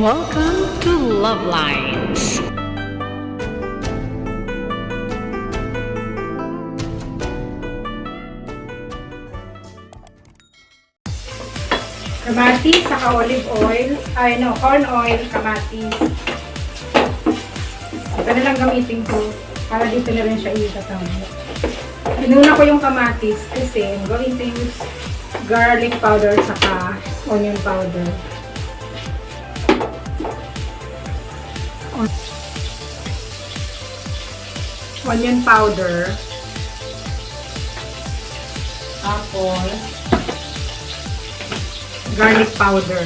Welcome to LuvLiNes. Kamatis, saka olive oil, corn oil, kamatis. Ito na lang gamitin ko para dito na rin siya itatawag. Inuna ko yung kamatis kasi I'm going to use garlic powder saka onion powder. Onion powder. Tapos garlic powder.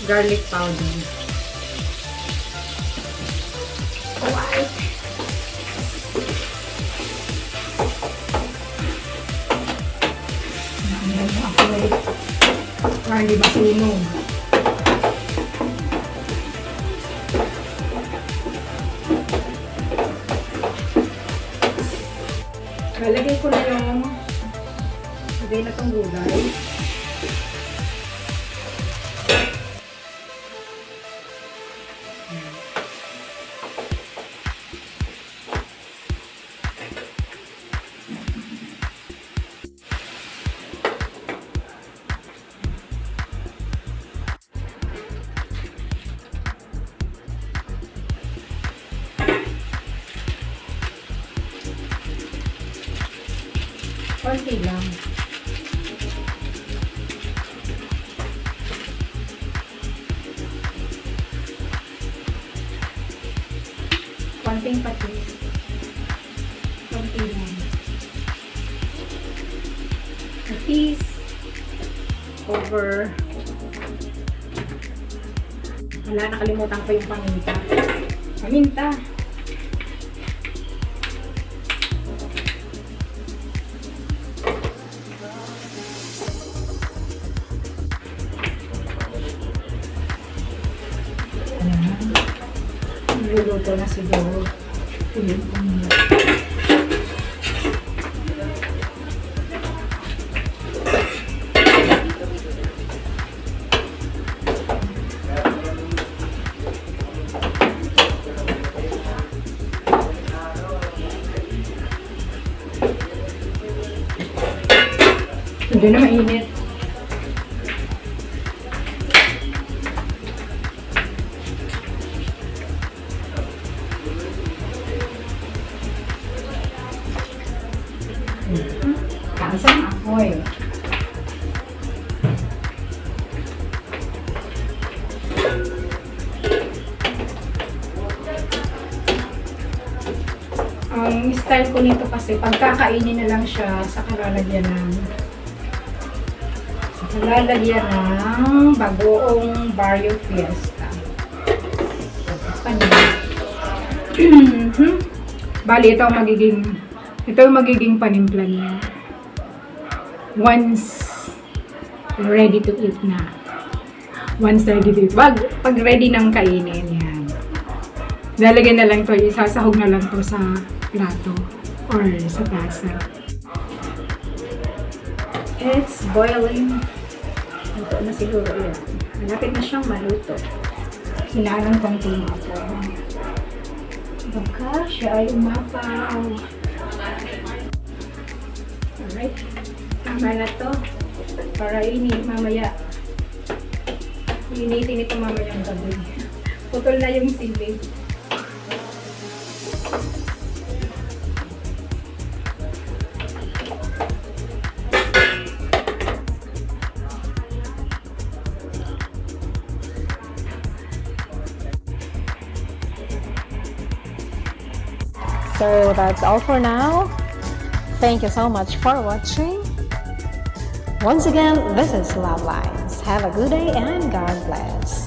Garlic powder. White. Para hindi masunog. Lalagay ko na yung lagay na itong gulay. Konti lang. Konting patis. Konti lang. Patis. Over. Wala, nakalimutan ko yung paminta. Paminta. Luluto na siguro. Ulit ko muna. Hindi na mainit. Taas ang apoy. Ang style ko nito kasi pagkakainin na lang siya sa kalalagyan ng bagoong barrio fiesta. Bali, ito ang magiging panimpla niya. Once ready to eat na. Once ready to eat. Pag ready nang kainin, yan. Lalagyan na lang to, isasahog na lang to sa plato or sa tasa. It's boiling. Luto na siguro yan. Malapit na siyang maluto. Hinaan kong tumapo. Baka siya ay umapaw. Alright. Tama na to. Para mamaya. Initin ito mamaya ang gabi. Putol na yung sili. So that's all for now. Thank you so much for watching. Once again, this is LuvLiNes. Have a good day and God bless.